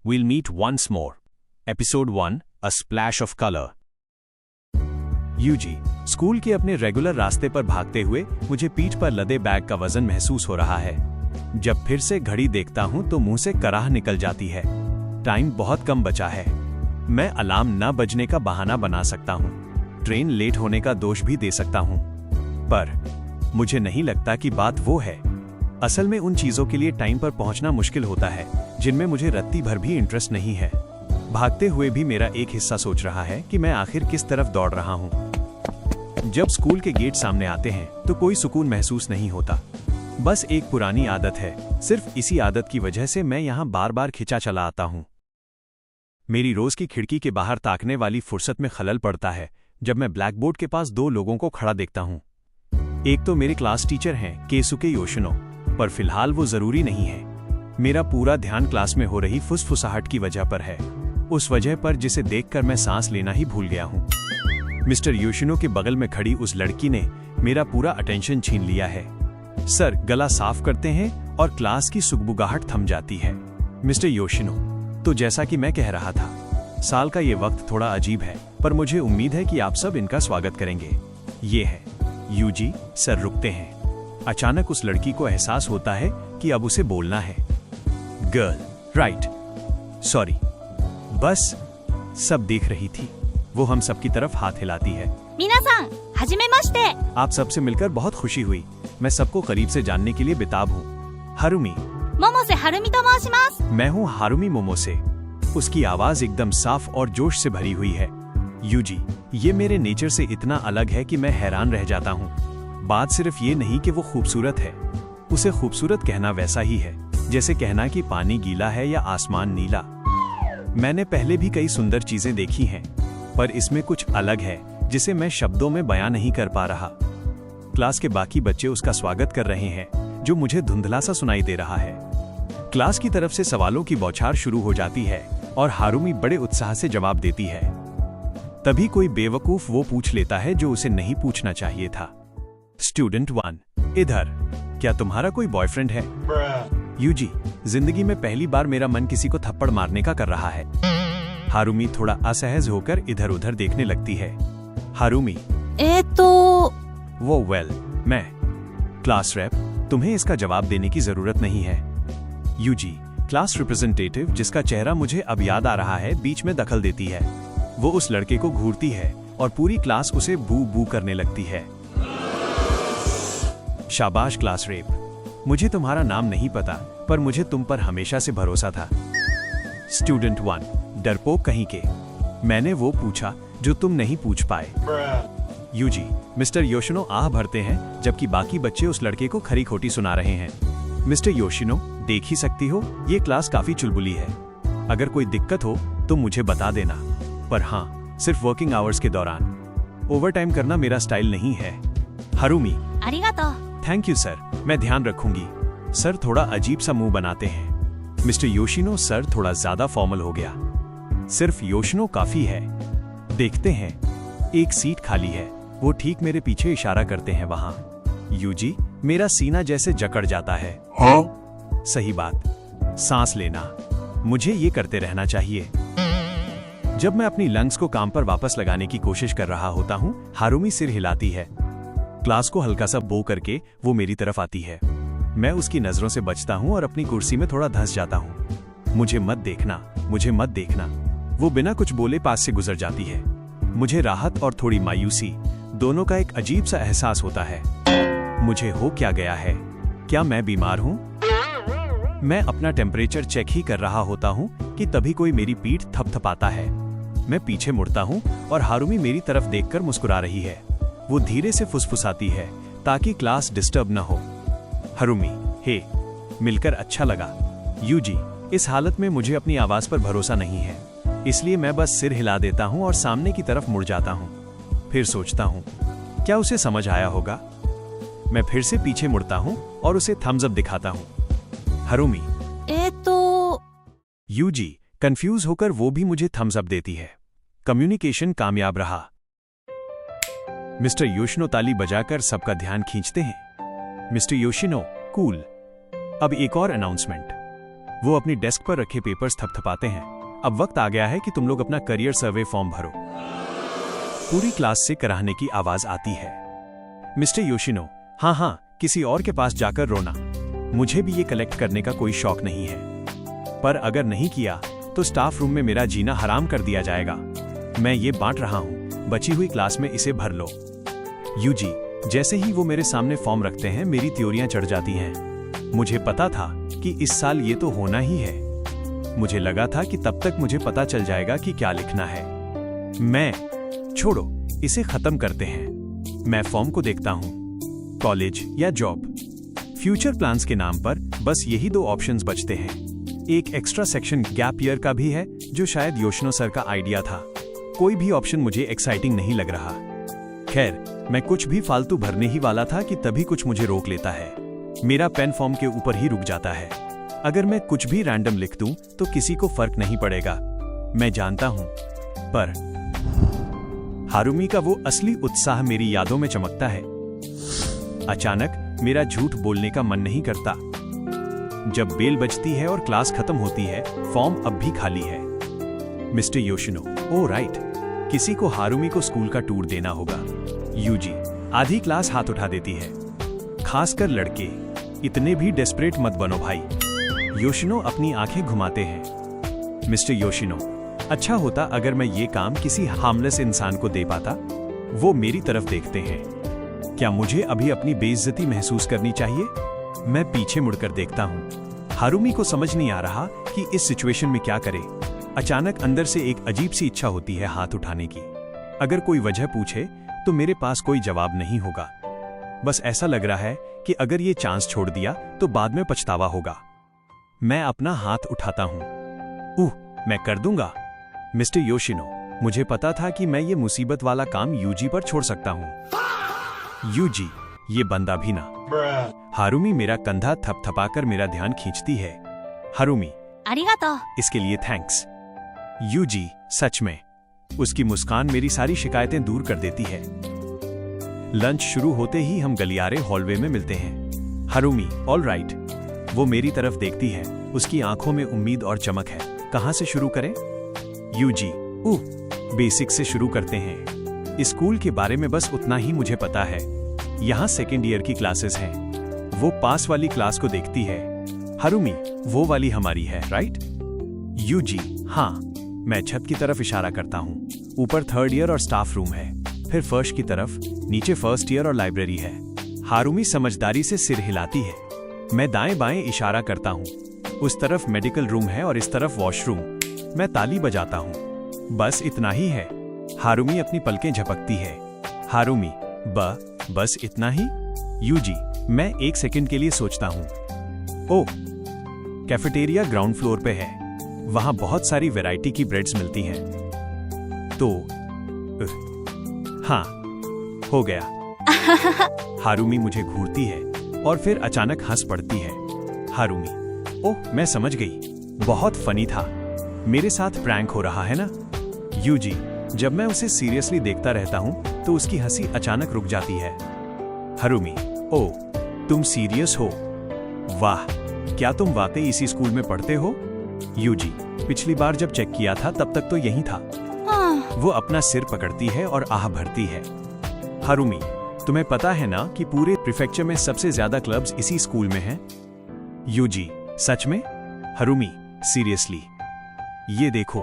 we'll meet once more. Episode 1, A Splash of Color. Yuji, school के अपने regular रास्ते पर भागते हुए मुझे पीठ पर लदे बैग का वजन महसूस हो रहा है। जब फिर से घड़ी देखता हूं तो मुंह से कराह निकल जाती है। टाइम बहुत कम बचा है। मैं अलार्म न बजने का बहाना बना सकता हूं, ट्रेन लेट होने का दोष भी दे सकता हूं, पर मुझे नहीं लगता कि बात वो है। असल में उन चीजों के लिए टाइम पर पहुंचना मुश्किल होता है जिनमें मुझे रत्ती भर भी इंटरेस्ट नहीं है। भागते हुए भी मेरा एक हिस्सा सोच रहा है कि मैं आखिर किस तरफ दौड़ रहा हूं। जब स्कूल के गेट सामने आते हैं तो कोई सुकून महसूस नहीं होता। बस एक पुरानी आदत है, सिर्फ इसी आदत की वजह से मैं यहां बार बार खिंचा चला आता हूं। मेरी रोज की खिड़की के बाहर ताकने वाली फुर्सत में खलल पड़ता है जब मैं ब्लैक बोर्ड के पास दो लोगों को खड़ा देखता हूं। एक तो मेरे क्लास टीचर हैं केसुके योशिनो, पर फिलहाल वो जरूरी नहीं है। मेरा पूरा ध्यान क्लास में हो रही फुसफुसाहट की वजह पर है, उस वजह पर जिसे देखकर मैं सांस लेना ही भूल गया हूँ। मिस्टर योशिनो के बगल में खड़ी उस लड़की ने मेरा पूरा अटेंशन छीन लिया है। सर गला साफ करते हैं और क्लास की सुगबुगाहट थम जाती है। मिस्टर योशिनो, तो जैसा कि मैं कह रहा था, साल का ये वक्त थोड़ा अजीब है, पर मुझे उम्मीद है कि आप सब इनका स्वागत करेंगे। ये है यूजी। सर रुकते हैं। अचानक उस लड़की को एहसास होता है कि अब उसे बोलना है। Girl, right, sorry. बस सब देख रही थी। वो हम सब की तरफ हाथ हिलाती है। मीना-सान, हाजिमेमाशिते। आप सबसे मिलकर बहुत खुशी हुई। मैं सबको करीब से जानने के लिए बेताब हूँ। हारुमी। मोमोसे हारुमी तो मोशिमासु। मैं हूँ हारुमी मोमोसे। उसकी आवाज एकदम साफ और जोश से भरी हुई है। यूजी, ये मेरे नेचर से इतना अलग है कि मैं हैरान रह जाता हूँ। बात सिर्फ ये नहीं कि वो खूबसूरत है, उसे खूबसूरत कहना वैसा ही है जैसे कहना कि पानी गीला है या आसमान नीला। मैंने पहले भी कई सुंदर चीजें देखी हैं, पर इसमें कुछ अलग है जिसे मैं शब्दों में बयां नहीं कर पा रहा। क्लास के बाकी बच्चे उसका स्वागत कर रहे हैं, जो मुझे धुंधला सा सुनाई दे रहा है। क्लास की तरफ से सवालों की बौछार शुरू हो जाती है और हारुमी बड़े उत्साह से जवाब देती है। तभी कोई बेवकूफ वो पूछ लेता है जो उसे नहीं पूछना चाहिए था। स्टूडेंट 1, इधर, क्या तुम्हारा कोई बॉयफ्रेंड है? यूजी, जिंदगी में पहली बार मेरा मन किसी को थप्पड़ मारने का कर रहा है। हारुमी थोड़ा असहज होकर इधर उधर देखने लगती है। हारुमी, वो मैं क्लास रेप, तुम्हें इसका जवाब देने की जरूरत नहीं है। यूजी, क्लास रिप्रेजेंटेटिव, जिसका चेहरा मुझे अब याद आ रहा है, बीच में दखल देती है। वो उस लड़के को घूरती है और पूरी क्लास उसे बू बू करने लगती है। शाबाश क्लास रेप। मुझे तुम्हारा नाम नहीं पता, पर मुझे तुम पर हमेशा से भरोसा था। स्टूडेंट 1, डरपोक कहीं के, मैंने वो पूछा जो तुम नहीं पूछ पाए। यूजी, मिस्टर योशिनो आह भरते हैं जबकि बाकी बच्चे उस लड़के को खरी खोटी सुना रहे हैं। मिस्टर योशिनो, देख ही सकती हो, ये क्लास काफी चुलबुली है। अगर कोई दिक्कत हो तो मुझे बता देना, पर हाँ, सिर्फ वर्किंग आवर्स के दौरान। ओवर टाइम करना मेरा स्टाइल नहीं है। हारुमी, आरिगातो। थैंक यू सर, मैं ध्यान रखूंगी। सर थोड़ा अजीब सा मुंह बनाते हैं। मिस्टर योशिनो, सर थोड़ा ज्यादा फॉर्मल हो गया। सिर्फ योशिनो काफी है। देखते हैं, एक सीट खाली है। वो ठीक मेरे पीछे इशारा करते हैं वहां। यूजी, मेरा सीना जैसे जकड़ जाता है। हाँ? सही बात, सांस लेना। मुझे ये करते रहना चाहिए। जब मैं अपनी लंग्स को काम पर वापस लगाने की कोशिश कर रहा होता हूँ, हारुमी सिर हिलाती है। क्लास को हल्का सा बो करके वो मेरी तरफ आती है। मैं उसकी नजरों से बचता हूँ और अपनी कुर्सी में थोड़ा धंस जाता हूँ। मुझे मत देखना, मुझे मत देखना। वो बिना कुछ बोले पास से गुजर जाती है। मुझे राहत और थोड़ी मायूसी दोनों का एक अजीब सा एहसास होता है। मुझे हो क्या गया है? क्या मैं बीमार हूँ? मैं अपना टेम्परेचर चेक ही कर रहा होता हूँ कि तभी कोई मेरी पीठ थपथपाता है। मैं पीछे मुड़ता हूँ और हारुमी मेरी तरफ देखकर मुस्कुरा रही है। वो धीरे से फुसफुसाती है ताकि क्लास डिस्टर्ब न हो। हारुमी, हे, मिलकर अच्छा लगा। यूजी, इस हालत में मुझे अपनी आवाज पर भरोसा नहीं है, इसलिए मैं बस सिर हिला देता हूँ और सामने की तरफ मुड़ जाता हूँ। फिर सोचता हूँ, क्या उसे समझ आया होगा? मैं फिर से पीछे मुड़ता हूँ और उसे थम्स अप दिखाता हूँ। हारुमी, यूजी, कंफ्यूज होकर वो भी मुझे थम्स अप देती है। कम्युनिकेशन कामयाब रहा। मिस्टर योशिनो ताली बजाकर सबका ध्यान खींचते हैं। Mister Yoshino, cool. अब एक और अनाउंसमेंट। वो अपनी डेस्क पर रखे पेपर्स थपथपाते हैं। अब वक्त आ गया है कि तुम लोग अपना करियर सर्वे फॉर्म भरो। पूरी क्लास से कराहने की आवाज आती है। मिस्टर योशिनो, हाँ, किसी और के पास जाकर रोना। मुझे भी ये कलेक्ट करने का कोई शौक नहीं है, पर अगर नहीं किया तो स्टाफ रूम में मेरा जीना हराम कर दिया जाएगा। मैं ये बांट रहा हूँ, बची हुई क्लास में इसे भर लो। यूजी, जैसे ही वो मेरे सामने फॉर्म रखते हैं मेरी त्योरियां चढ़ जाती हैं। मुझे पता था कि इस साल ये तो होना ही है। मुझे लगा था कि तब तक मुझे पता चल जाएगा कि क्या लिखना है। छोड़ो, इसे खत्म करते हैं। मैं फॉर्म को देखता हूँ, कॉलेज या जॉब। फ्यूचर प्लान्स के नाम पर बस यही 2 ऑप्शंस बचते हैं। एक एक्स्ट्रा सेक्शन गैप ईयर का भी है, जो शायद योशिनो सर का आइडिया था। कोई भी ऑप्शन मुझे एक्साइटिंग नहीं लग रहा। खैर, मैं कुछ भी फालतू भरने ही वाला था कि तभी कुछ मुझे रोक लेता है। मेरा पेन फॉर्म के ऊपर ही रुक जाता है। अगर मैं कुछ भी रैंडम लिख दूं तो किसी को फर्क नहीं पड़ेगा, मैं जानता हूं। पर हारुमी का वो असली उत्साह मेरी यादों में चमकता है। अचानक मेरा झूठ बोलने का मन नहीं करता। जब बेल बजती है और क्लास खत्म होती है, फॉर्म अब भी खाली है। मिस्टर योशिनो, ओह राइट, किसी को हारुमी को स्कूल का टूर देना होगा। यूजी, आधी क्लास हाथ उठा देती है, खासकर लड़के। इतने भी डेस्परेट मत बनो भाई। योशिनो अपनी आंखें घुमाते हैं। मिस्टर योशिनो, अच्छा होता अगर मैं ये काम किसी हार्मलेस इंसान को दे पाता। वो मेरी तरफ देखते हैं। क्या मुझे अभी अपनी बेइज्जती महसूस करनी चाहिए? मैं पीछे मुड़कर देखता हूँ। हारुमी को समझ नहीं आ रहा कि इस सिचुएशन में क्या करे। अचानक अंदर से एक अजीब सी इच्छा होती है हाथ उठाने की। अगर कोई वजह पूछे तो मेरे पास कोई जवाब नहीं होगा। बस ऐसा लग रहा है कि अगर ये चांस छोड़ दिया तो बाद में पछतावा होगा। मैं अपना हाथ उठाता हूँ। मैं कर दूंगा। मिस्टर योशिनो, मुझे पता था कि मैं ये मुसीबत वाला काम यूजी पर छोड़ सकता हूँ। यूजी, ये बंदा भी ना। हारुमी मेरा कंधा थपथपाकर मेरा ध्यान खींचती है। हारुमी, ありがとう。 इसके लिए थैंक्स। यूजी, सच में। उसकी मुस्कान मेरी सारी शिकायतें दूर कर देती है। लंच शुरू होते ही हम गलियारे हॉलवे में मिलते हैं। हारुमी, ऑल राइट। वो मेरी तरफ देखती है, उसकी आंखों में उम्मीद और चमक है। कहाँ से शुरू करें? यूजी, बेसिक से शुरू करते हैं। स्कूल के बारे में बस उतना ही मुझे पता है। यहाँ सेकेंड ईयर की क्लासेस हैं। वो पास वाली क्लास को देखती है। हारुमी, वो वाली हमारी है, राइट? यूजी, हाँ। मैं छत की तरफ इशारा करता हूँ। ऊपर 3rd ईयर और स्टाफ रूम है, फिर फर्श की तरफ, नीचे 1st ईयर और लाइब्रेरी है। हारुमी समझदारी से सिर हिलाती है। मैं दाएं बाएं इशारा करता हूँ। उस तरफ मेडिकल रूम है और इस तरफ वॉशरूम। मैं ताली बजाता हूँ। बस इतना ही है। हारुमी अपनी पलकें झपकती है। हारुमी, बस इतना ही? यूजी, मैं 1 सेकंड के लिए सोचता हूँ। ओह, कैफेटेरिया ग्राउंड फ्लोर पे है। वहां बहुत सारी वैरायटी की ब्रेड्स मिलती हैं। तो हाँ, हो गया। हारुमी मुझे घूरती है और फिर अचानक हंस पड़ती है। हारुमी, ओह, मैं समझ गई। बहुत फनी था। मेरे साथ प्रैंक हो रहा है ना? यूजी, जब मैं उसे सीरियसली देखता रहता हूँ तो उसकी हंसी अचानक रुक जाती है। हारुमी, ओह, तुम सीरियस हो? वाह, क्या तुम वाकई इसी स्कूल में पढ़ते हो? यूजी, पिछली बार जब चेक किया था तब तक तो यही था। वो अपना सिर पकड़ती है और आह भरती है। हारुमी, तुम्हें पता है ना कि पूरे प्रीफेक्चर में सबसे ज्यादा क्लब्स इसी स्कूल में हैं? यूजी, सच में? हारुमी, सीरियसली? ये देखो।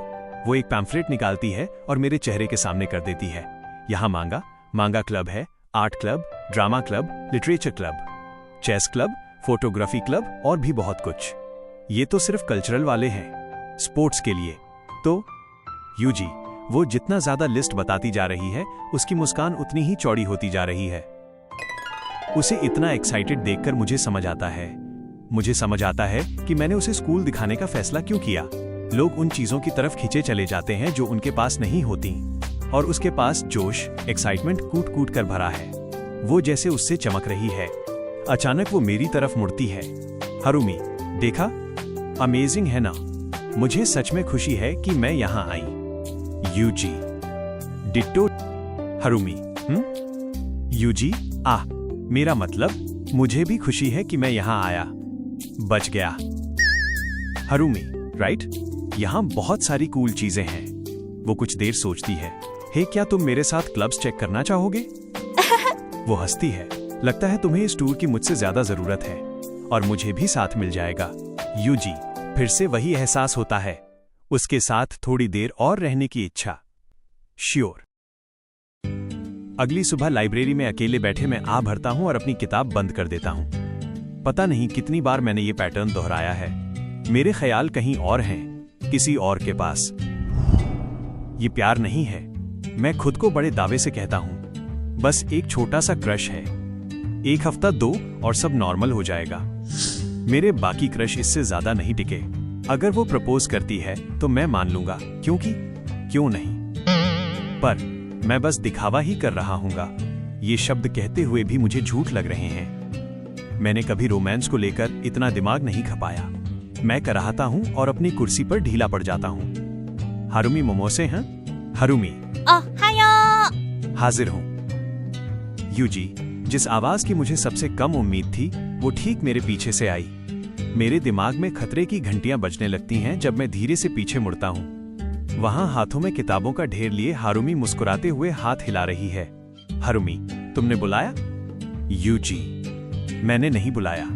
वो एक पैम्फलेट निकालती है और मेरे चेहरे के सामने कर देती है। यहाँ मांगा क्लब है, art club, drama club, literature club, chess club, photography club और भी बहुत कुछ। ये तो सिर्फ कल्चरल वाले हैं। स्पोर्ट्स के लिए तो? यूजी, वो जितना ज्यादा लिस्ट बताती जा रही है उसकी मुस्कान उतनी ही चौड़ी होती जा रही है। उसे इतना एक्साइटेड देखकर मुझे समझ आता है कि मैंने उसे स्कूल दिखाने का फैसला क्यों किया। लोग उन चीजों की तरफ खींचे चले जाते हैं जो उनके पास नहीं होती, और उसके पास जोश, एक्साइटमेंट कूट कूट कर भरा है। वो जैसे उससे चमक रही है। अचानक वो मेरी तरफ मुड़ती है। हारुमी, देखा? अमेजिंग है ना? मुझे सच में खुशी है कि मैं यहाँ आई। Yuji, ditto. हारुमी, यूजी, मेरा मतलब मुझे भी खुशी है कि मैं यहाँ आया। बच गया। हारुमी, राइट? यहाँ बहुत सारी कूल चीजें हैं। वो कुछ देर सोचती है। हे, क्या तुम मेरे साथ क्लब्स चेक करना चाहोगे? वो हंसती है। लगता है तुम्हें इस टूर की मुझसे ज्यादा जरूरत है और मुझे भी साथ मिल जाएगा। यूजी, फिर से वही एहसास होता है, उसके साथ थोड़ी देर और रहने की इच्छा। श्योर। अगली सुबह लाइब्रेरी में अकेले बैठे मैं आ भरता हूं और अपनी किताब बंद कर देता हूं। पता नहीं कितनी बार मैंने ये पैटर्न दोहराया है। मेरे ख्याल कहीं और हैं, किसी और के पास। ये प्यार नहीं है, मैं खुद को बड़े दावे से कहता हूं। बस एक छोटा सा क्रश है। 1 हफ्ता 2 और सब नॉर्मल हो जाएगा। मेरे बाकी क्रश इससे ज्यादा नहीं टिके। अगर वो प्रपोज करती है तो मैं मान लूंगा, क्योंकि क्यों नहीं। पर मैं बस दिखावा ही कर रहा हूंगा। ये शब्द कहते हुए भी मुझे झूठ लग रहे हैं। मैंने कभी रोमांस को लेकर इतना दिमाग नहीं खपाया। मैं कराहता हूं और अपनी कुर्सी पर ढीला पड़ जाता हूं। हारुमी मोमोसे हैं? हारुमी, ओहायो। हाजिर हूं। यूजी, जिस आवाज की मुझे सबसे कम उम्मीद थी, वो ठीक मेरे पीछे से आई। मेरे दिमाग में खतरे की घंटियां बजने लगती हैं जब मैं धीरे से पीछे मुड़ता हूं। वहां हाथों में किताबों का ढेर लिए हारुमी मुस्कुराते हुए हाथ हिला रही है। हारुमी, तुमने बुलाया? यूजी, मैंने नहीं बुलाया।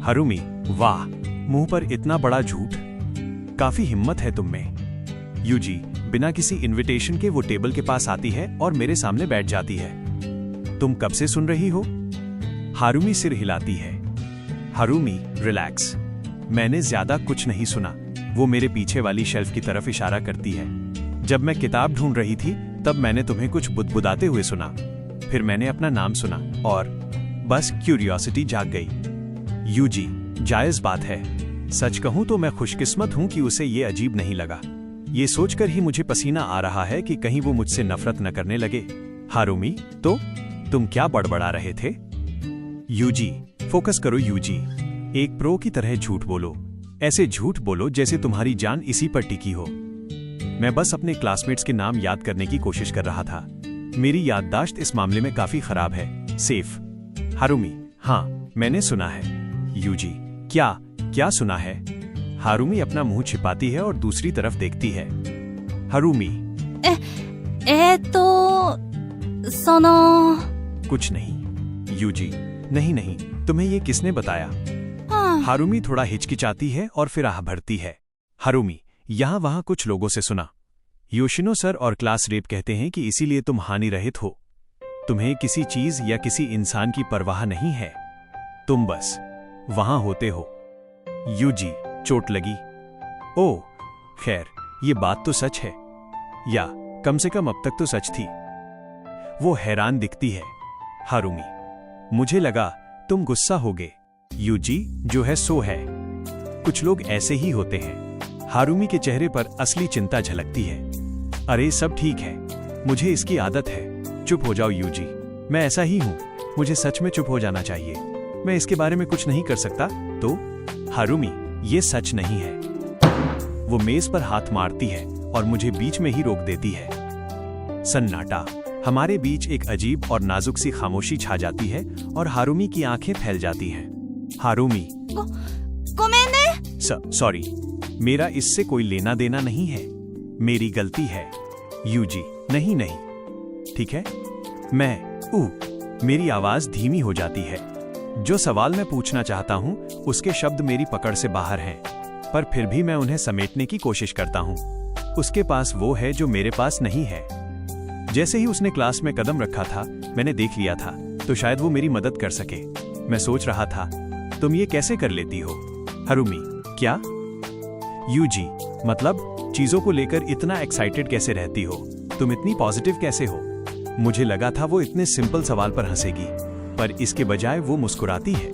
हारुमी, वाह, मुंह पर इतना बड़ा झूठ। काफी हिम्मत है तुम में। यूजी, बिना किसी इनविटेशन के वो टेबल के पास आती है और मेरे सामने बैठ जाती है। तुम कब से सुन रही हो? हारुमी सिर हिलाती है। हारुमी, रिलैक्स। मैंने ज्यादा कुछ नहीं सुना। वो मेरे पीछे वाली शेल्फ की तरफ इशारा करती है। जब मैं किताब ढूंढ रही थी तब मैंने तुम्हें कुछ बुदबुदाते हुए सुना। फिर मैंने अपना नाम सुना और बस क्यूरियोसिटी जाग गई। यूजी, जायज बात है। सच कहूं तो मैं खुशकिस्मत हूं कि उसे ये अजीब नहीं लगा। ये सोचकर ही मुझे पसीना आ रहा है कि कहीं वो मुझसे नफरत न करने लगे। हारुमी, तो तुम क्या बड़बड़ा रहे थे? यूजी, फोकस करो यूजी। एक प्रो की तरह झूठ बोलो। ऐसे झूठ बोलो जैसे तुम्हारी जान इसी पर टिकी हो। मैं बस अपने क्लासमेट्स के नाम याद करने की कोशिश कर रहा था। मेरी याददाश्त इस मामले में काफी खराब है। सेफ। हारुमी, हाँ, मैंने सुना है। यूजी, क्या सुना है? हारुमी अपना मुंह छिपाती है और दूसरी तरफ देखती है। हारुमी, कुछ नहीं। यूजी, नहीं, तुम्हें ये किसने बताया? हारुमी थोड़ा हिचकिचाती है और फिर आह भरती है। हारुमी, यहाँ वहाँ कुछ लोगों से सुना। योशिनो सर और क्लास रेप कहते हैं कि इसीलिए तुम हानि रहित हो। तुम्हें किसी चीज या किसी इंसान की परवाह नहीं है। तुम बस वहां होते हो। यूजी, चोट लगी? ओह, खैर, ये बात तो सच है, या कम से कम अब तक तो सच थी। वो हैरान दिखती है। हारुमी, मुझे लगा तुम गुस्सा होगे। यूजी, जो है सो है। कुछ लोग ऐसे ही होते हैं। हारुमी के चेहरे पर असली चिंता झलकती है। अरे सब ठीक है, मुझे इसकी आदत है। चुप हो जाओ यूजी, मैं ऐसा ही हूं। मुझे सच में चुप हो जाना चाहिए। मैं इसके बारे में कुछ नहीं कर सकता तो? हारुमी, ये सच नहीं है। वो मेज पर हाथ मारती है और मुझे बीच में ही रोक देती है। सन्नाटा। हमारे बीच एक अजीब और नाजुक सी खामोशी छा जाती है और हारुमी की आंखें फैल जाती हैं। हारुमी, सॉरी, मेरा इससे कोई लेना देना नहीं है। मेरी गलती है। यूजी, नहीं, ठीक है। मेरी आवाज धीमी हो जाती है। जो सवाल मैं पूछना चाहता हूं उसके शब्द मेरी पकड़ से बाहर हैं, पर फिर भी मैं उन्हें समेटने की कोशिश करता हूं। उसके पास वो है जो मेरे पास नहीं है। जैसे ही उसने क्लास में कदम रखा था मैंने देख लिया था, तो शायद वो मेरी मदद कर सके। मैं सोच रहा था, तुम ये कैसे कर लेती हो? हारुमी, क्या? यूजी, मतलब चीजों को लेकर इतना एक्साइटेड कैसे रहती हो? तुम इतनी पॉजिटिव कैसे हो? मुझे लगा था वो इतने सिंपल सवाल पर हंसेगी, पर इसके बजाय वो मुस्कुराती है।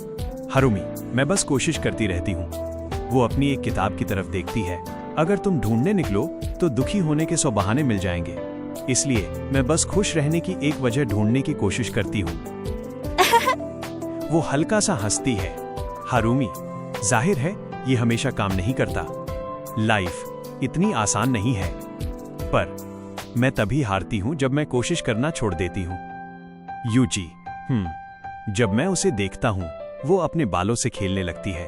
हारुमी, मैं बस कोशिश करती रहती हूँ। वो अपनी एक किताब की तरफ देखती है। अगर तुम ढूंढने निकलो तो दुखी होने के 100 बहाने मिल जाएंगे, इसलिए मैं बस खुश रहने की एक वजह ढूंढने की कोशिश करती हूँ। वो हल्का सा हंसती है। हारुमी, जाहिर है ये हमेशा काम नहीं करता। लाइफ इतनी आसान नहीं है। पर मैं तभी हारती हूं जब मैं कोशिश करना छोड़ देती हूं। यूजी, जब मैं उसे देखता हूं वो अपने बालों से खेलने लगती है।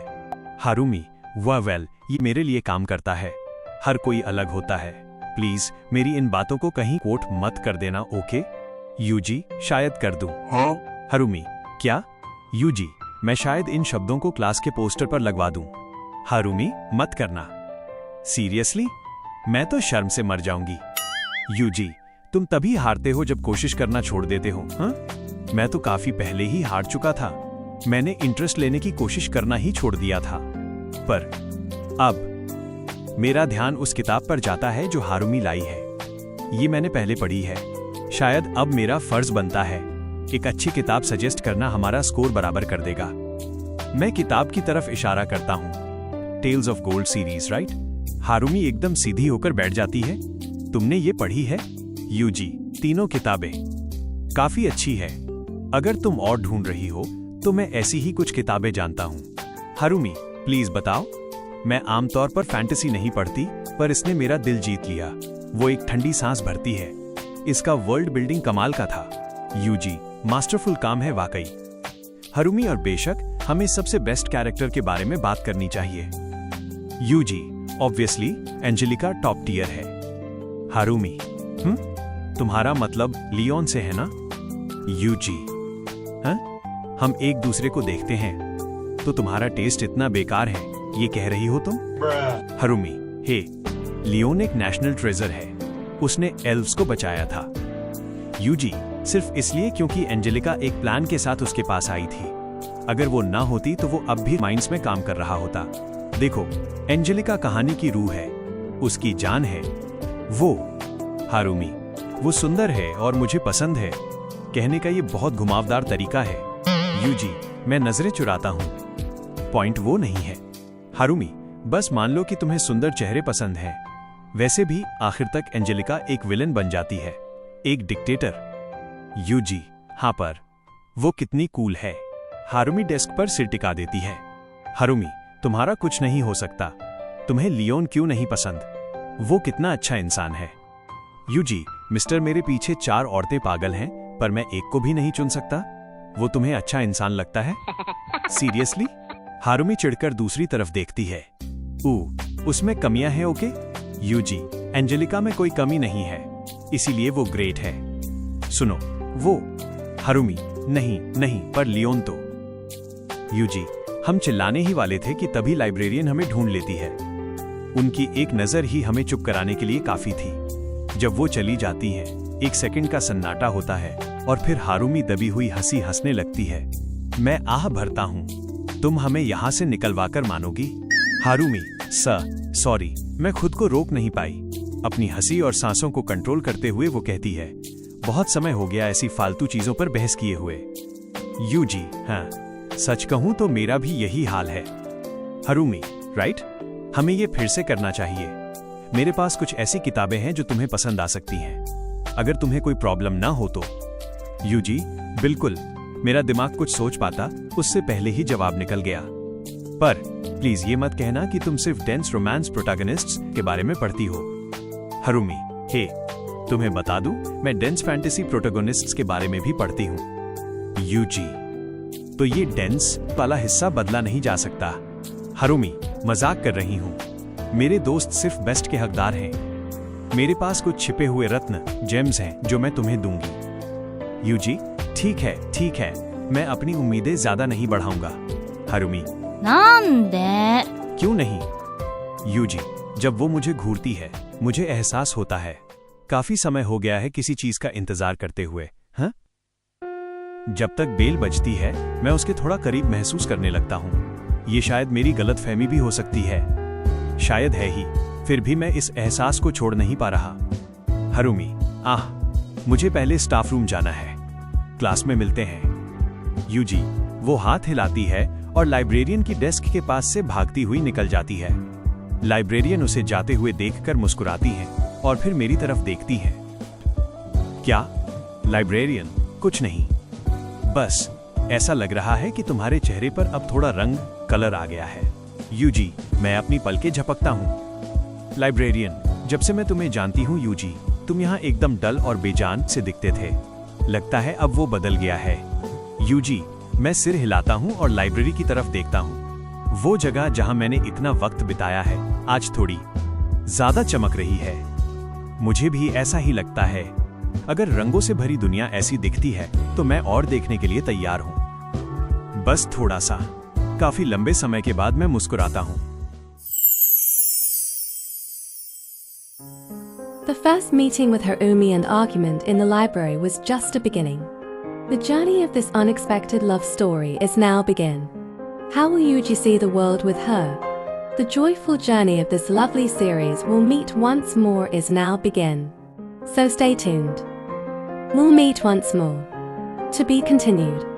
हारुमी, वाह वेल, ये मेरे लिए काम करता है। हर कोई अलग होता है। प्लीज मेरी इन बातों को कहीं कोट मत कर देना, ओके? यूजी, शायद कर दूं। हाँ? हारुमी, क्या? यूजी, मैं शायद इन शब्दों को क्लास के पोस्टर पर लगवा दूं। हारुमी, मत करना। सीरियसली? मैं तो शर्म से मर जाऊंगी। यूजी, तुम तभी हारते हो जब कोशिश करना छोड़ देते हो, हाँ? मैं तो काफी पहले ही हार चुका था। मैंने इंटरेस्ट लेने की कोशिश करना ही छोड़ दिया था। पर अब मेरा ध्यान उस किताब पर जाता है जो हारुमी लाई है। ये मैंने पहले पढ़ी है। शायद अब मेरा फर्ज बनता है। एक अच्छी किताब सजेस्ट करना हमारा स्कोर बराबर कर देगा। मैं किताब की तरफ इशारा करता हूँ। Tales of gold series, right? Harumi एकदम सीधी होकर बैठ जाती है। तुमने ये पढ़ी है? यूजी, तीनों किताबें काफी अच्छी है। अगर तुम और ढूंढ रही हो तो मैं ऐसी ही कुछ किताबें जानता हूँ। हारुमी, प्लीज बताओ। मैं आमतौर पर फैंटेसी नहीं पढ़ती, पर इसने मेरा दिल जीत लिया। वो एक ठंडी सांस भरती है। इसका वर्ल्ड बिल्डिंग कमाल का था। यूजी, मास्टरफुल काम है वाकई। हारुमी, और बेशक हमें सबसे बेस्ट कैरेक्टर के बारे में बात करनी चाहिए। Yuji, obviously Angelica top tier है। हारुमी, तुम्हारा मतलब लियोन से है ना? यूजी, हाँ? हम एक दूसरे को देखते हैं तो तुम्हारा टेस्ट इतना बेकार है, ये कह रही हो तुम? हारुमी, हे, लियोन एक नेशनल ट्रेजर है। उसने एल्व्स को बचाया था। यूजी, सिर्फ इसलिए क्योंकि एंजेलिका एक प्लान के साथ उसके पास आई थी। अगर वो ना होती तो वो अब भी माइंस में काम कर रहा होता। देखो, एंजेलिका कहानी की रूह है, उसकी जान है वो। हारुमी, वो सुंदर है और मुझे पसंद है। कहने का ये बहुत घुमावदार तरीका है। यूजी, मैं नजरें चुराता हूँ। पॉइंट वो नहीं है। हारुमी, बस मान लो कि तुम्हें सुंदर चेहरे पसंद हैं। वैसे भी आखिर तक एंजेलिका एक विलन बन जाती है, एक डिक्टेटर। यूजी, हाँ, पर वो कितनी कूल है। हारुमी डेस्क पर सिर टिका देती है। हारुमी, तुम्हारा कुछ नहीं हो सकता। तुम्हें लियोन क्यों नहीं पसंद? वो कितना अच्छा इंसान है। यूजी, मिस्टर, मेरे पीछे 4 औरतें पागल हैं, पर मैं एक को भी नहीं चुन सकता। वो तुम्हें अच्छा इंसान लगता है? सीरियसली? हारुमी चिढ़कर दूसरी तरफ देखती है। उसमें कमियां हैं, ओके? यूजी, एंजेलिका में कोई कमी नहीं है, इसीलिए वो ग्रेट है। सुनो, वो। हारुमी, नहीं नहीं, पर लियोन तो। यूजी, हम चिल्लाने ही वाले थे कि तभी लाइब्रेरियन हमें ढूंढ लेती है। उनकी एक नजर ही हमें चुप कराने के लिए काफी थी। जब वो चली जाती हैं, एक सेकंड का सन्नाटा होता है और फिर हारुमी दबी हुई हंसी हंसने लगती है। मैं आह भरता हूँ, तुम हमें यहाँ से निकलवाकर मानोगी? हारुमी, सॉरी, मैं खुद को रोक नहीं पाई। अपनी हंसी और सांसों को कंट्रोल करते हुए वो कहती है, बहुत समय हो गया ऐसी फालतू चीजों पर बहस किए हुए। यूजी, हाँ, सच कहूं तो मेरा भी यही हाल है। हारुमी, राइट? हमें ये फिर से करना चाहिए। मेरे पास कुछ ऐसी किताबें हैं जो तुम्हें पसंद आ सकती हैं, अगर तुम्हें कोई प्रॉब्लम ना हो तो। यूजी, बिल्कुल। मेरा दिमाग कुछ सोच पाता उससे पहले ही जवाब निकल गया। पर प्लीज ये मत कहना कि तुम सिर्फ डेंस रोमांस प्रोटैगनिस्ट्स के बारे में पढ़ती हो। हारुमी, हे, तुम्हें बता दूं, मैं डेंस फैंटेसी प्रोटैगनिस्ट्स के बारे में भी पढ़ती हूँ। यूजी, तो ये डेंस वाला हिस्सा बदला नहीं जा सकता। हारुमी, मजाक कर रही हूँ। मेरे दोस्त सिर्फ बेस्ट के हकदार हैं। मेरे पास कुछ छिपे हुए रत्न, जेम्स हैं जो मैं तुम्हें दूंगी। यूजी, ठीक है, मैं अपनी उम्मीदें ज्यादा नहीं बढ़ाऊंगा। हारुमी, नांदे? क्यों नहीं? यूजी, जब वो मुझे घूरती है, मुझे एहसास होता है काफी समय हो गया है किसी चीज का इंतजार करते हुए। हाँ? जब तक बेल बजती है, मैं उसके थोड़ा करीब महसूस करने लगता हूँ। ये शायद मेरी गलतफहमी भी हो सकती है, शायद है ही, फिर भी मैं इस एहसास को छोड़ नहीं पा रहा। हारुमी, मुझे पहले स्टाफ रूम जाना है, क्लास में मिलते हैं। यूजी, वो हाथ हिलाती है और लाइब्रेरियन की डेस्क के पास से भागती हुई निकल जाती है। लाइब्रेरियन उसे जाते हुए देखकर मुस्कुराती है और फिर मेरी तरफ देखती है। क्या? लाइब्रेरियन, कुछ नहीं, बस ऐसा लग रहा है कि तुम्हारे चेहरे पर अब थोड़ा रंग, कलर आ गया है। यूजी, मैं अपनी पलकें झपकता हूँ। लाइब्रेरियन, जब से मैं तुम्हें जानती हूँ यूजी, तुम यहाँ एकदम डल और बेजान से दिखते थे। लगता है अब वो बदल गया है। यूजी, मैं सिर हिलाता हूँ और लाइब्रेरी की तरफ देखता हूँ। वो जगह जहां मैंने इतना वक्त बिताया है आज थोड़ी ज्यादा चमक रही है। मुझे भी ऐसा ही लगता है। अगर रंगों से भरी दुनिया ऐसी दिखती है तो मैं और देखने के लिए तैयार हूं। बस थोड़ा सा। काफी लंबे समय के बाद मैं मुस्कुराता हूं। The first meeting with Harumi and argument in the library was just a beginning. The journey of this unexpected love story is now begin. How will Yuji see the world with her? The joyful journey of this lovely series will meet once more is now begin. So stay tuned. We'll meet once more. To be continued.